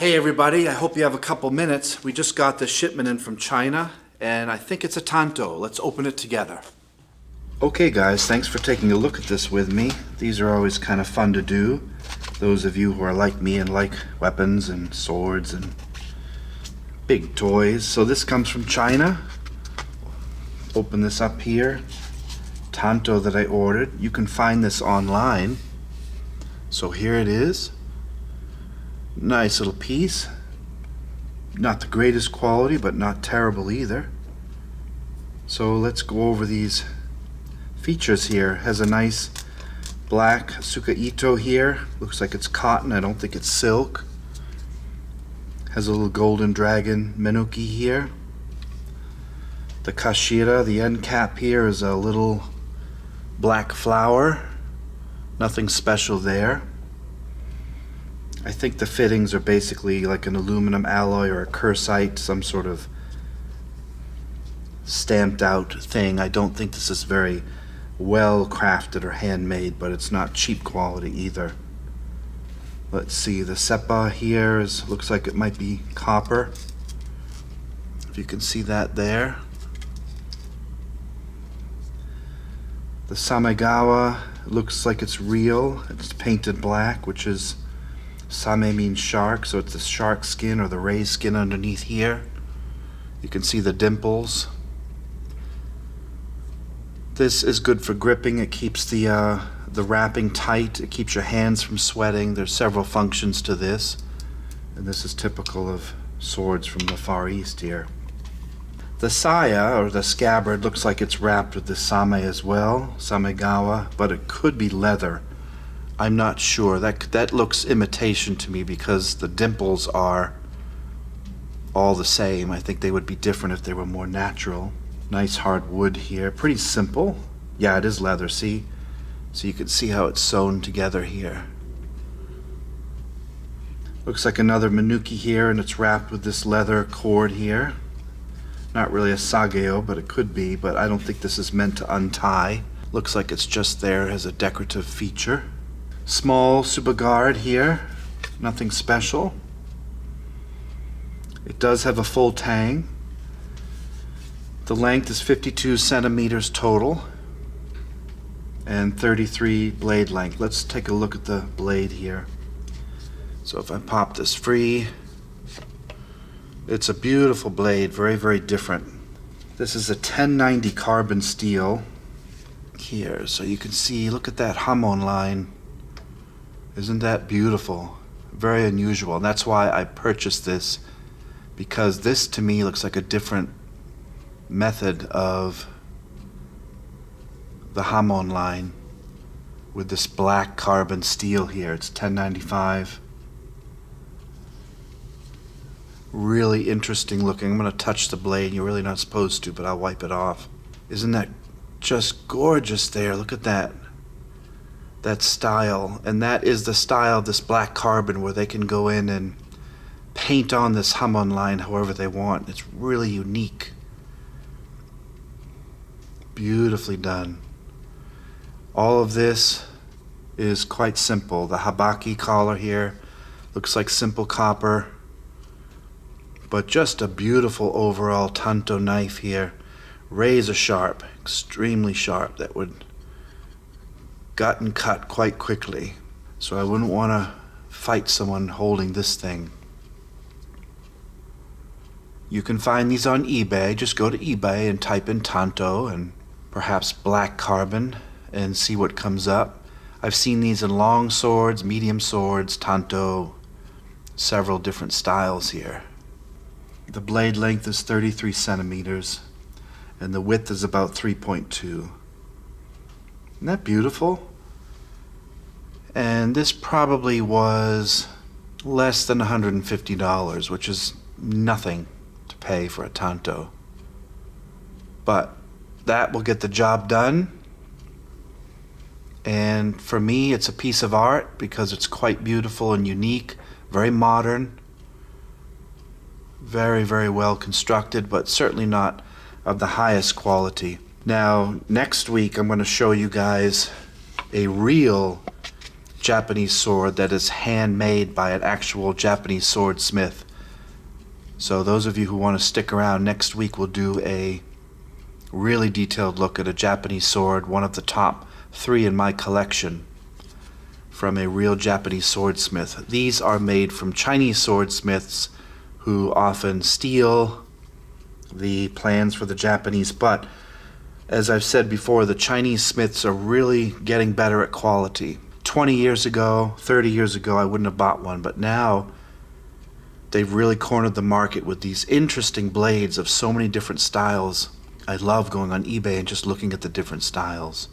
Hey everybody, I hope you have a couple minutes. We just got this shipment in from China, and I think it's a Tanto. Let's open it together. Okay guys, thanks for taking a look at this with me. These are always kind of fun to do. Those of you who are like me and like weapons and swords and big toys. So this comes from China. Open this up here. Tanto that I ordered. You can find this online. So here it is. Nice little piece. Not the greatest quality, but not terrible either. So let's go over these features here. Has a nice black Sukaito here. Looks like it's cotton. I don't think it's silk. Has a little golden dragon menuki here. The kashira, the end cap here, is a little black flower. Nothing special there. I think the fittings are basically like an aluminum alloy or a kursite, some sort of stamped out thing. I don't think this is very well crafted or handmade, but it's not cheap quality either. Let's see, the Seppa here looks like it might be copper. If you can see that there. The Samegawa looks like it's real. It's painted black, which is Same means shark, so it's the shark skin or the ray skin underneath here. You can see the dimples. This is good for gripping. It keeps the wrapping tight. It keeps your hands from sweating. There's several functions to this, and this is typical of swords from the Far East here. The saya, or the scabbard, looks like it's wrapped with the same as well, samegawa, but it could be leather. I'm not sure. That looks imitation to me because the dimples are all the same. I think they would be different if they were more natural. Nice hard wood here. Pretty simple. Yeah, it is leather, see? So you can see how it's sewn together here. Looks like another menuki here, and it's wrapped with this leather cord here. Not really a sageo, but it could be, but I don't think this is meant to untie. Looks like it's just there as a decorative feature. Small subagard here, nothing special. It does have a full tang. The length is 52 centimeters total and 33 blade length. Let's take a look at the blade here. So if I pop this free, it's a beautiful blade, very, very different. This is a 1090 carbon steel here, so you can see, look at that hamon line. Isn't that beautiful? Very unusual, and that's why I purchased this, because this to me looks like a different method of the hamon line with this black carbon steel here. It's 1095. Really interesting looking. I'm going to touch the blade. You're really not supposed to, but I'll wipe it off. Isn't that just gorgeous there? Look at that. That style, and that is the style of this black carbon where they can go in and paint on this hamon line however they want. It's really unique. Beautifully done. All of this is quite simple. The Habaki collar here looks like simple copper, but just a beautiful overall Tanto knife here. Razor sharp, extremely sharp. That would gotten cut quite quickly, so I wouldn't want to fight someone holding this thing. You can find these on eBay. Just go to eBay and type in Tanto and perhaps black carbon and see what comes up. I've seen these in long swords, medium swords, Tanto, several different styles here. The blade length is 33 centimeters and the width is about 3.2. Isn't that beautiful? And this probably was less than $150, which is nothing to pay for a Tanto. But that will get the job done. And for me, it's a piece of art because it's quite beautiful and unique, very modern, very, very well constructed, but certainly not of the highest quality. Now, next week I'm going to show you guys a real Japanese sword that is handmade by an actual Japanese swordsmith. So those of you who want to stick around, next week we'll do a really detailed look at a Japanese sword, one of the top 3 in my collection, from a real Japanese swordsmith. These are made from Chinese swordsmiths who often steal the plans for the Japanese, but as I've said before, the Chinese smiths are really getting better at quality. 20 years ago, 30 years ago, I wouldn't have bought one, but now they've really cornered the market with these interesting blades of so many different styles. I love going on eBay and just looking at the different styles.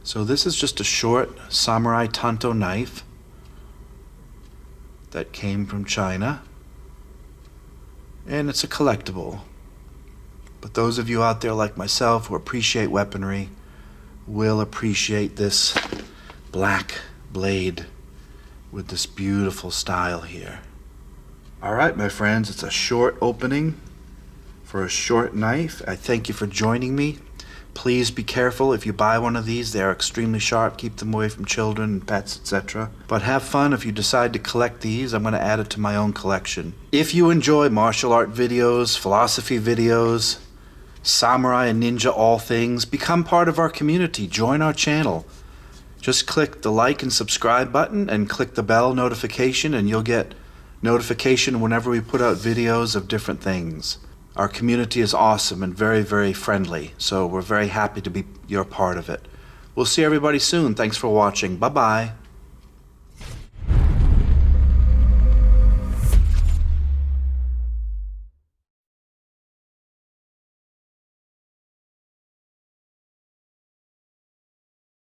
So this is just a short samurai Tanto knife that came from China, and it's a collectible. But those of you out there like myself who appreciate weaponry will appreciate this black blade with this beautiful style here. Alright, my friends, it's a short opening for a short knife. I thank you for joining me. Please be careful if you buy one of these. They are extremely sharp. Keep them away from children and pets, etc. But have fun if you decide to collect these. I'm going to add it to my own collection. If you enjoy martial art videos, philosophy videos, samurai and ninja all things, become part of our community. Join our channel. Just click the like and subscribe button and click the bell notification, and you'll get notification whenever we put out videos of different things. Our community is awesome and very, very friendly, so we're very happy to be your part of it. We'll see everybody soon. Thanks for watching. Bye-bye.